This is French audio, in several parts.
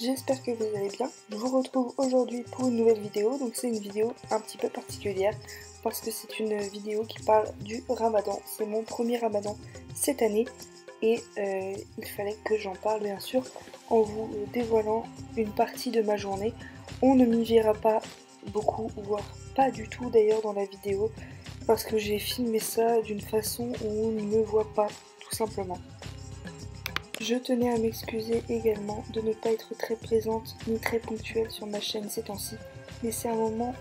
j'espère que vous allez bien. Je vous retrouve aujourd'hui pour une nouvelle vidéo, donc c'est une vidéo un petit peu particulière parce que c'est une vidéo qui parle du Ramadan. C'est mon premier Ramadan cette année et il fallait que j'en parle bien sûr en vous dévoilant une partie de ma journée. On ne m'y verra pas beaucoup, voire pas du tout d'ailleurs dans la vidéo parce que j'ai filmé ça d'une façon où on ne me voit pas tout simplement. Je tenais à m'excuser également de ne pas être très présente ni très ponctuelle sur ma chaîne ces temps-ci, mais c'est un moment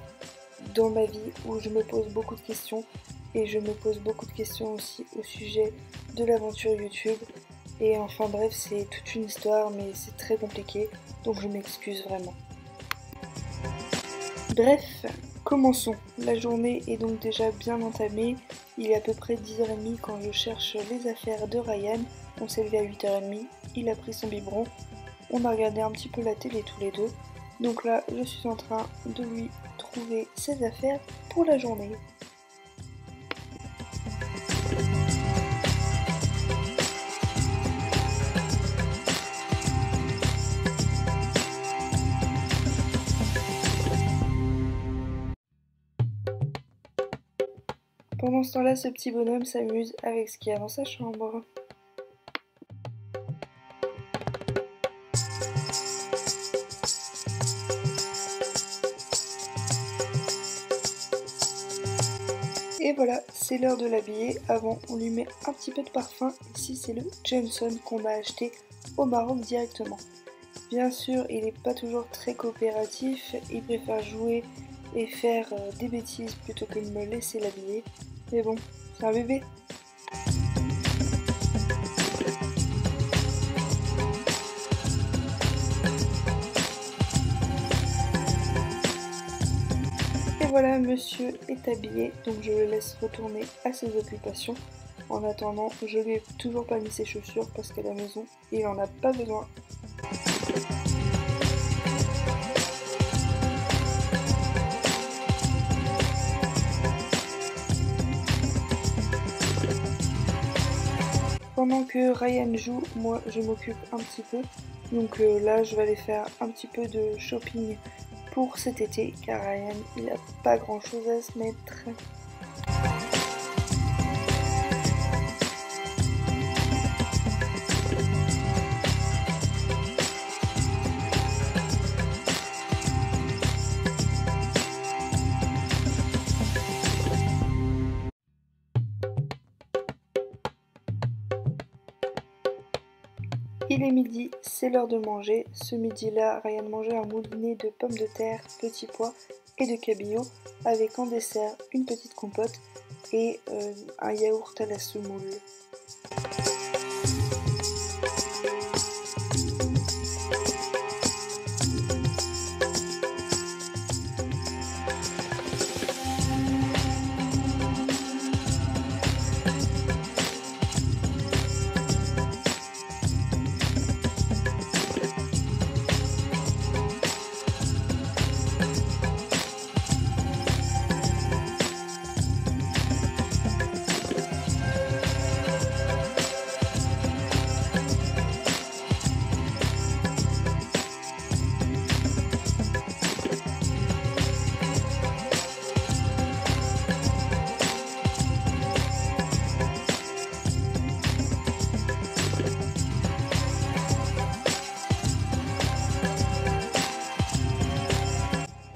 dans ma vie où je me pose beaucoup de questions et je me pose beaucoup de questions aussi au sujet de l'aventure YouTube. Et enfin bref, c'est toute une histoire mais c'est très compliqué, donc je m'excuse vraiment. Bref, commençons. La journée est donc déjà bien entamée. Il est à peu près 10h30 quand je cherche les affaires de Ryan. On s'est levé à 8h30, il a pris son biberon. On a regardé un petit peu la télé tous les deux. Donc là, je suis en train de lui trouver ses affaires pour la journée. Pendant ce temps-là, ce petit bonhomme s'amuse avec ce qu'il y a dans sa chambre. Et voilà, c'est l'heure de l'habiller. Avant, on lui met un petit peu de parfum. Ici, c'est le Johnson qu'on a acheté au Maroc directement. Bien sûr, il n'est pas toujours très coopératif. Il préfère jouer et faire des bêtises plutôt que de me laisser l'habiller. Mais bon, c'est un bébé. Et voilà, monsieur est habillé, donc je le laisse retourner à ses occupations. En attendant, je lui ai toujours pas mis ses chaussures parce qu'à la maison, il en a pas besoin. Pendant que Ryan joue, moi je m'occupe un petit peu. Donc là je vais aller faire un petit peu de shopping pour cet été car Ryan il a pas grand chose à se mettre. Il est midi, c'est l'heure de manger. Ce midi-là, Ryan mangeait un moulinet de pommes de terre, petits pois et de cabillaud avec en dessert une petite compote et un yaourt à la semoule.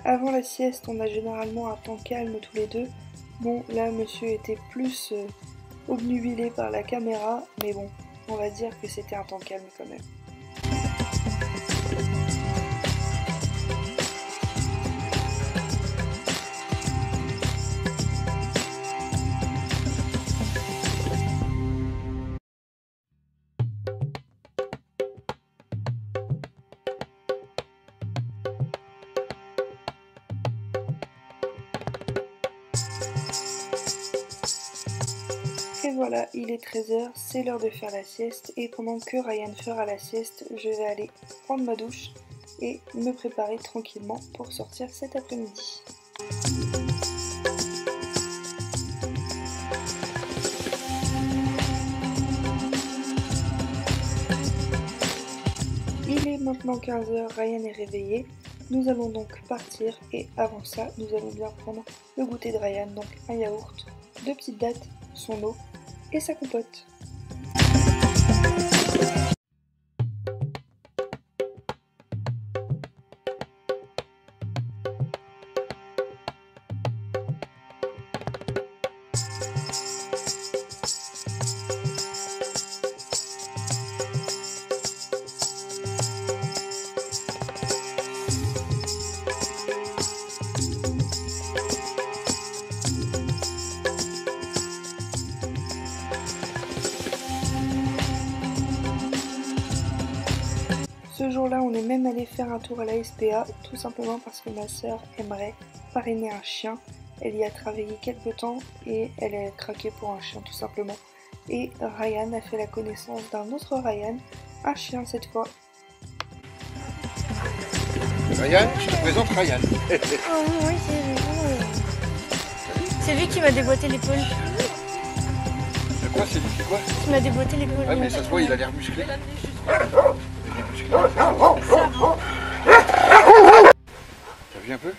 Avant la sieste, on a généralement un temps calme tous les deux. Bon, là, monsieur était plus obnubilé par la caméra, mais bon, on va dire que c'était un temps calme quand même. Et voilà, il est 13h, c'est l'heure de faire la sieste et pendant que Ryan fera la sieste, je vais aller prendre ma douche et me préparer tranquillement pour sortir cet après-midi. maintenant 15 h, Ryan est réveillé. Nous allons donc partir et avant ça, nous allons bien prendre le goûter de Ryan, donc un yaourt, 2 petites dattes, son eau et sa compote. Ce jour-là, on est même allé faire un tour à la SPA, tout simplement parce que ma sœur aimerait parrainer un chien. Elle y a travaillé quelques temps et elle a craqué pour un chien tout simplement. Et Ryan a fait la connaissance d'un autre Ryan, un chien cette fois. Ryan, je te présente Ryan. Oh oui, c'est lui qui m'a déboîté l'épaule. De quoi c'est quoi? Il m'a déboîté l'épaule. Ouais, mais ça se voit, il a l'air musclé. T'as vu un peu?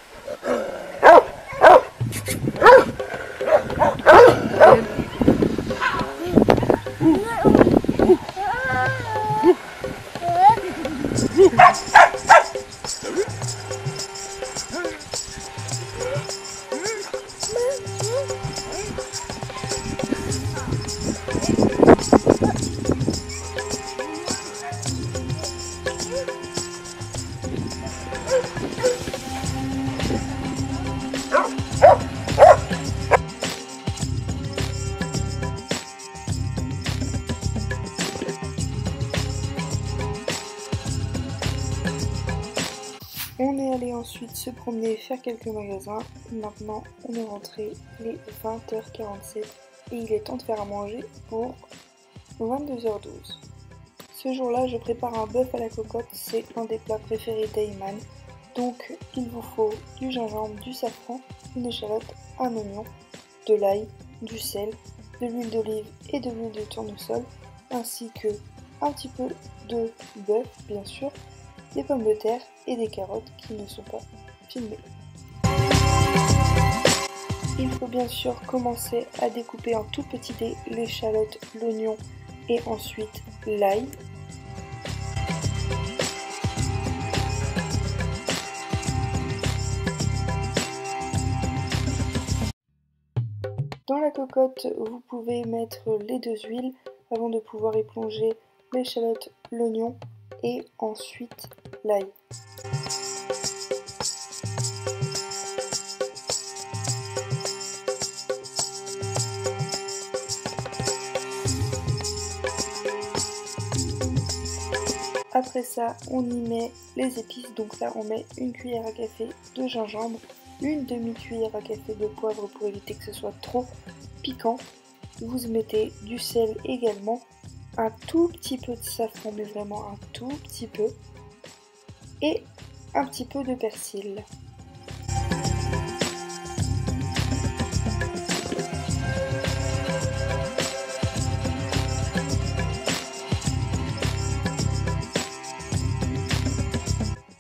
On est allé ensuite se promener, faire quelques magasins. Maintenant, on est rentré les 20h47 et il est temps de faire à manger pour 22h12. Ce jour-là, je prépare un bœuf à la cocotte, c'est un des plats préférés d'Ayman. Donc, il vous faut du gingembre, du safran, une échalote, un oignon, de l'ail, du sel, de l'huile d'olive et de l'huile de tournesol, ainsi que un petit peu de bœuf, bien sûr, des pommes de terre et des carottes qui ne sont pas filmées. Il faut bien sûr commencer à découper en tout petits dés l'échalote, l'oignon et ensuite l'ail. Dans la cocotte, vous pouvez mettre les 2 huiles avant de pouvoir y plonger l'échalote, l'oignon et ensuite l'ail. Après ça, on y met les épices, donc là on met une cuillère à café de gingembre, une demi-cuillère à café de poivre pour éviter que ce soit trop piquant. Vous mettez du sel également, un tout petit peu de safran, mais vraiment un tout petit peu, et un petit peu de persil.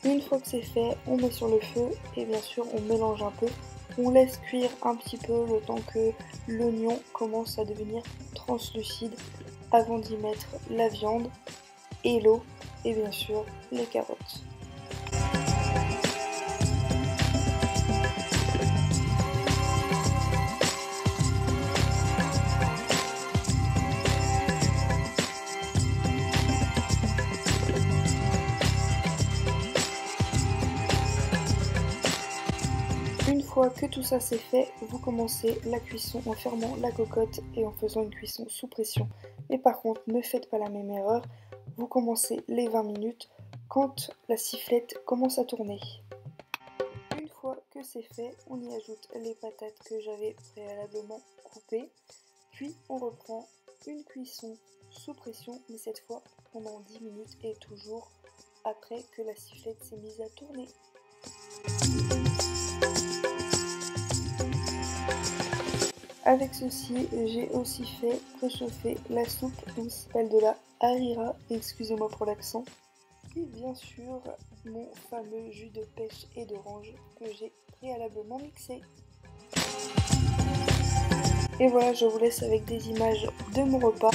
Une fois que c'est fait, on met sur le feu et bien sûr on mélange un peu. On laisse cuire un petit peu le temps que l'oignon commence à devenir translucide avant d'y mettre la viande et l'eau et bien sûr les carottes. Une fois que tout ça c'est fait, vous commencez la cuisson en fermant la cocotte et en faisant une cuisson sous pression. Mais par contre, ne faites pas la même erreur, vous commencez les 20 minutes quand la sifflette commence à tourner. Une fois que c'est fait, on y ajoute les patates que j'avais préalablement coupées, puis on reprend une cuisson sous pression, mais cette fois pendant 10 minutes et toujours après que la sifflette s'est mise à tourner. Avec ceci, j'ai aussi fait préchauffer la soupe, donc ça s'appelle de la harira, excusez-moi pour l'accent. Et bien sûr, mon fameux jus de pêche et d'orange que j'ai préalablement mixé. Et voilà, je vous laisse avec des images de mon repas.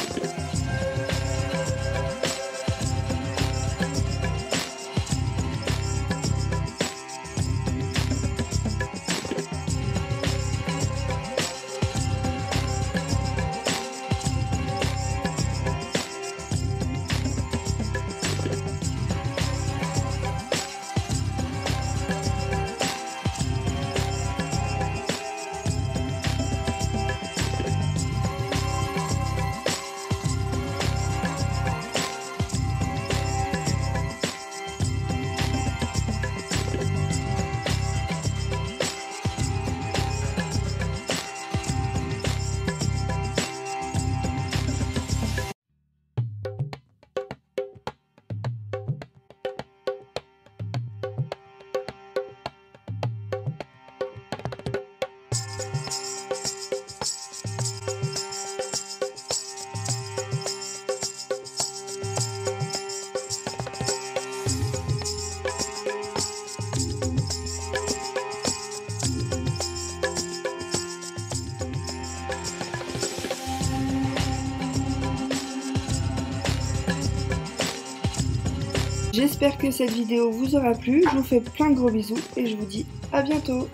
J'espère que cette vidéo vous aura plu, je vous fais plein de gros bisous et je vous dis à bientôt.